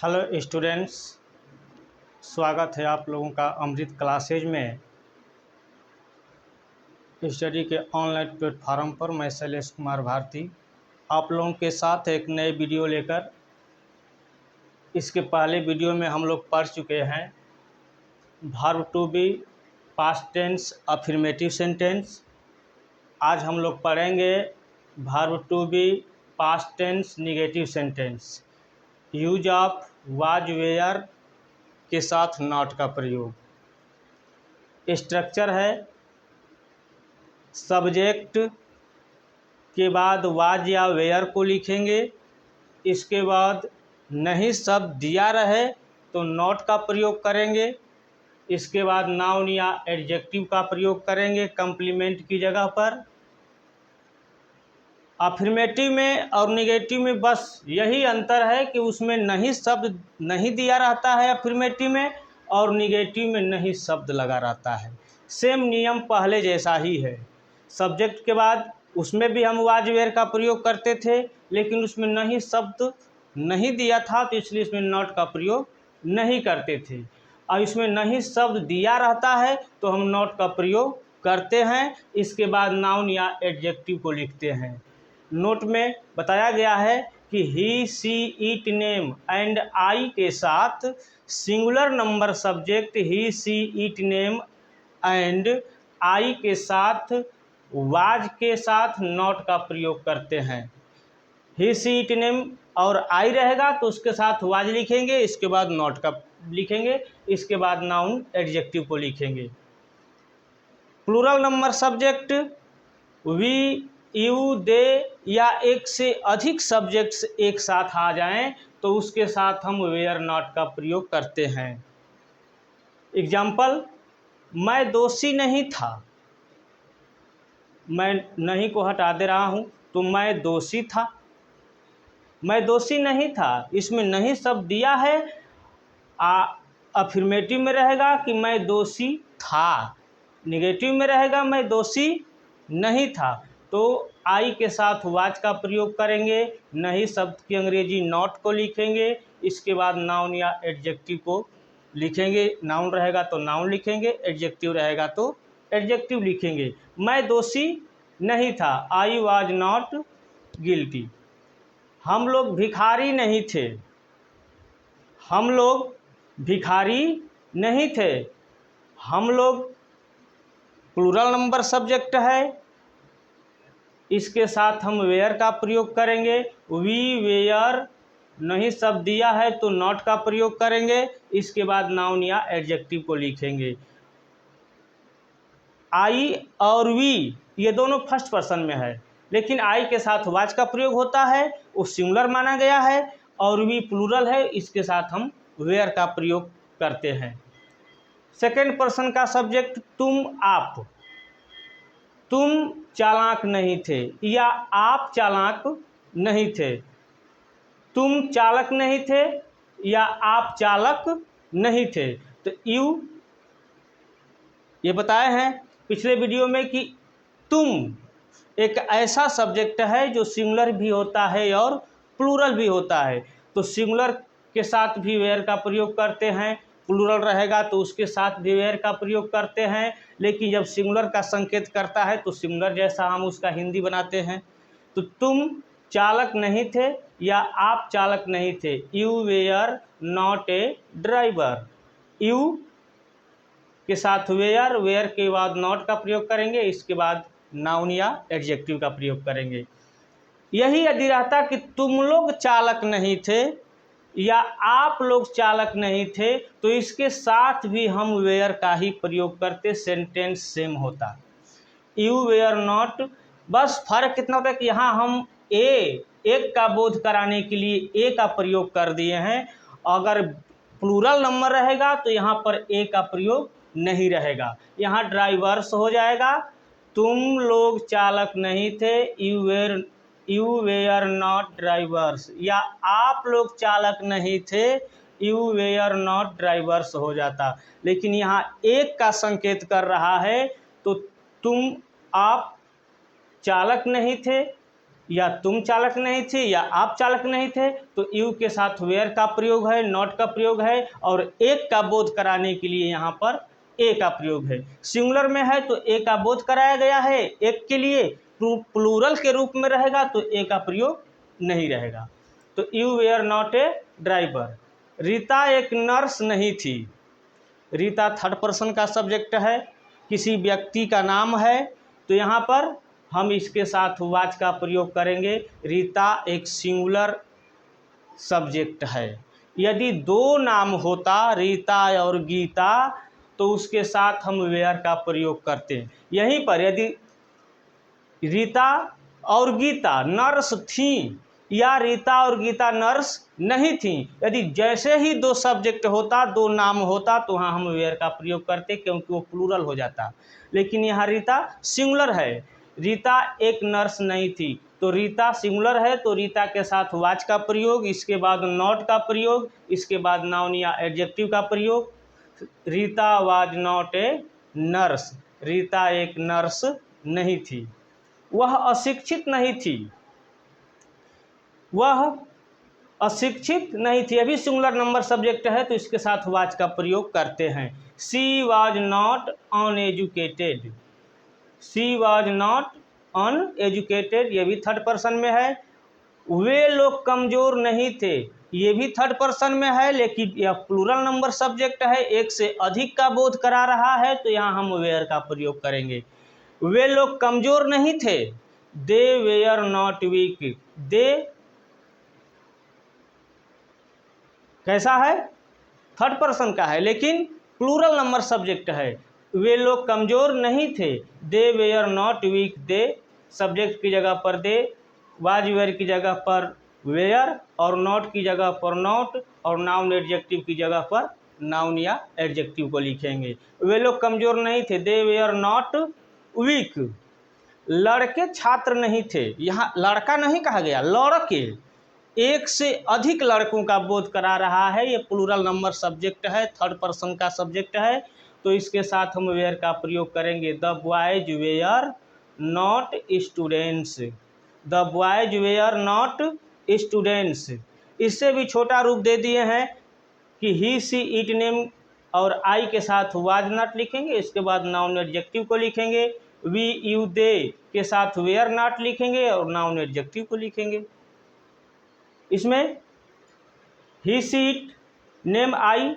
Hello students, स्वागत है आप लोगों का अमृत क्लासेज में। स्टडी के ऑनलाइन प्लेटफार्म पर मैं शैलेश कुमार भारती आप लोगों के साथ एक नए वीडियो लेकर। इसके पहले वीडियो में हम लोग पढ़ चुके हैं verb to be, past tense, affirmative sentence. आज हम लोग पढ़ेंगे verb to be, past tense, negative sentence. Use of was, were के साथ नॉट का प्रयोग। स्ट्रक्चर है सब्जेक्ट के बाद वाज या वेयर को लिखेंगे। इसके बाद नहीं शब्द दिया रहे तो नॉट का प्रयोग करेंगे। इसके बाद नाउन या एडजेक्टिव का प्रयोग करेंगे कंप्लीमेंट की जगह पर। अफर्मेटिव में और नेगेटिव में बस यही अंतर है कि उसमें नहीं शब्द नहीं दिया रहता है अफर्मेटिव में, और नेगेटिव में नहीं शब्द लगा रहता है। सेम नियम पहले जैसा ही है। सब्जेक्ट के बाद उसमें भी हम वाज वेयर का प्रयोग करते थे, लेकिन उसमें नहीं शब्द नहीं दिया था तो इसलिए इसमें नॉट का प्रयोग नहीं करते थे। और इसमें नहीं शब्द दिया रहता है तो हम नॉट का प्रयोग करते हैं। इसके बाद नाउन या एडजेक्टिव को लिखते हैं। नोट में बताया गया है कि he, she, it, name and I के साथ singular number subject he, she, it, name and I के साथ वाज के साथ नॉट का प्रयोग करते हैं। ही, सी, इट, नेम और आई रहेगा तो उसके साथ वाज लिखेंगे, इसके बाद नॉट का लिखेंगे, इसके बाद नाउन एडजेक्टिव को लिखेंगे। Plural number subject we, you, they या एक से अधिक सब्जेक्ट्स एक साथ आ जाएं तो उसके साथ हम वेयर नॉट का प्रयोग करते हैं। एग्जाम्पल, मैं दोषी नहीं था। मैं नहीं को हटा दे रहा हूं तो मैं दोषी था। मैं दोषी नहीं था, इसमें नहीं शब्द दिया है। अफर्मेटिव में रहेगा कि मैं दोषी था, नेगेटिव में रहेगा मैं दोषी नहीं था। तो आई के साथ वाज का प्रयोग करेंगे, नहीं शब्द की अंग्रेजी नॉट को लिखेंगे, इसके बाद नाउन या एडजेक्टिव को लिखेंगे। नाउन रहेगा तो नाउन लिखेंगे, एडजेक्टिव रहेगा तो एडजेक्टिव लिखेंगे। मैं दोषी नहीं था, आई वाज नॉट गिल्टी। हम लोग भिखारी नहीं थे। हम लोग भिखारी नहीं थे। हम लोग प्लूरल नंबर सब्जेक्ट है, इसके साथ हम वेयर का प्रयोग करेंगे। वी, वेयर नहीं शब्द दिया है तो नॉट का प्रयोग करेंगे, इसके बाद नाउन या एडजेक्टिव को लिखेंगे। आई और वी ये दोनों फर्स्ट पर्सन में है, लेकिन आई के साथ वाज का प्रयोग होता है, वो सिंगुलर माना गया है, और वी प्लूरल है, इसके साथ हम वेयर का प्रयोग करते हैं। सेकेंड पर्सन का सब्जेक्ट तुम, आप। तुम चालाक नहीं थे या आप चालाक नहीं थे। तुम चालक नहीं थे या आप चालक नहीं थे। तो यू ये बताए हैं पिछले वीडियो में कि तुम एक ऐसा सब्जेक्ट है जो सिंगुलर भी होता है और प्लूरल भी होता है। तो सिंगुलर के साथ भी वेयर का प्रयोग करते हैं, प्लूरल रहेगा तो उसके साथ भी वेयर का प्रयोग करते हैं। लेकिन जब सिंगुलर का संकेत करता है तो सिंगुलर जैसा हम उसका हिंदी बनाते हैं। तो तुम चालक नहीं थे या आप चालक नहीं थे। You were not a driver. You के साथ वेयर, वेयर के बाद नॉट का प्रयोग करेंगे, इसके बाद नाउन या एडजेक्टिव का प्रयोग करेंगे। यही यदि रहता कि तुम लोग चालक नहीं थे या आप लोग चालक नहीं थे तो इसके साथ भी हम वेयर का ही प्रयोग करते, सेंटेंस सेम होता। यू वेयर नॉट, बस फर्क कितना होता है कि यहाँ हम एक का बोध कराने के लिए ए का प्रयोग कर दिए हैं। अगर प्लूरल नंबर रहेगा तो यहाँ पर ए का प्रयोग नहीं रहेगा, यहाँ ड्राइवर्स हो जाएगा। तुम लोग चालक नहीं थे, यू वेयर नॉट ड्राइवर्स, या आप लोग चालक नहीं थे, यू वेयर नॉट ड्राइवर्स हो जाता। लेकिन यहाँ एक का संकेत कर रहा है तो तुम आप चालक नहीं थे या तुम चालक नहीं थे या आप चालक नहीं थे, तो यू के साथ वेयर का प्रयोग है, नॉट का प्रयोग है, और एक का बोध कराने के लिए यहाँ पर ए का प्रयोग है। सिंगुलर में है तो ए का बोध कराया गया है एक के लिए, प्लूरल के रूप में रहेगा तो ए का प्रयोग नहीं रहेगा। तो you were not a driver. Rita एक नर्स नहीं थी। रीता थर्ड पर्सन का सब्जेक्ट है, किसी व्यक्ति का नाम है, तो यहाँ पर हम इसके साथ वाच का प्रयोग करेंगे। रीता एक सिंगुलर सब्जेक्ट है। यदि दो नाम होता रीता और गीता तो उसके साथ हम वेयर का प्रयोग करते हैं। यहीं पर यदि रीता और गीता नर्स थी या रीता और गीता नर्स नहीं थी, यदि जैसे ही दो सब्जेक्ट होता, दो नाम होता, तो वहाँ हम वेयर का प्रयोग करते क्योंकि वो प्लूरल हो जाता। लेकिन यहाँ रीता सिंगुलर है। रीता एक नर्स नहीं थी, तो रीता सिंगुलर है तो रीता के साथ वाच का प्रयोग, इसके बाद नॉट का प्रयोग, इसके बाद नाउन या एडजेक्टिव का प्रयोग। Rita was not a nurse. Rita एक नर्स नहीं थी। वह अशिक्षित नहीं थी। वह अशिक्षित नहीं थी, अभी सिंगुलर नंबर सब्जेक्ट है तो इसके साथ वाच का प्रयोग करते हैं। She was not uneducated. She was not uneducated, ये भी थर्ड पर्सन में है। वे लोग कमज़ोर नहीं थे, ये भी थर्ड पर्सन में है, लेकिन यह प्लूरल नंबर सब्जेक्ट है, एक से अधिक का बोध करा रहा है, तो यहाँ हम वेयर का प्रयोग करेंगे। वे लोग कमज़ोर नहीं थे। They were not weak. दे कैसा है? थर्ड पर्सन का है, लेकिन प्लूरल नंबर सब्जेक्ट है। वे लोग कमज़ोर नहीं थे। They were not weak. They subject की जगह पर दे, वाज वेयर की जगह पर वेयर, और नॉट की जगह पर नॉट, और नाउन एडजेक्टिव की जगह पर नाउन या एडजेक्टिव को लिखेंगे। वे लोग कमज़ोर नहीं थे। They were not week. लड़के छात्र नहीं थे। यहाँ लड़का नहीं कहा गया, लड़के, एक से अधिक लड़कों का बोध करा रहा है। ये प्लूरल नंबर सब्जेक्ट है, थर्ड पर्सन का सब्जेक्ट है, तो इसके साथ हम वेयर का प्रयोग करेंगे। The boys were not students. The boys were not students. इससे भी छोटा रूप दे दिए हैं कि ही सी इट नेम और आई के साथ वाज नॉट लिखेंगे, इसके बाद नाउन एडजेक्टिव को लिखेंगे। वी यू दे के साथ वेयर नॉट लिखेंगे और नाउन एडजेक्टिव को लिखेंगे। इसमें he she it name I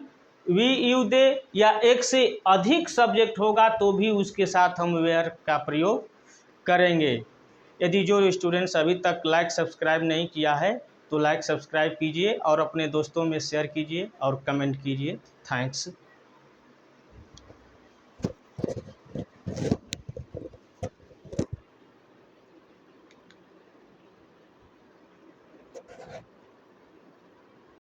we you they या एक से अधिक सब्जेक्ट होगा तो भी उसके साथ हम वेयर का प्रयोग करेंगे। यदि जो स्टूडेंट्स अभी तक लाइक सब्सक्राइब नहीं किया है तो लाइक सब्सक्राइब कीजिए और अपने दोस्तों में शेयर कीजिए और कमेंट कीजिए। थैंक्स।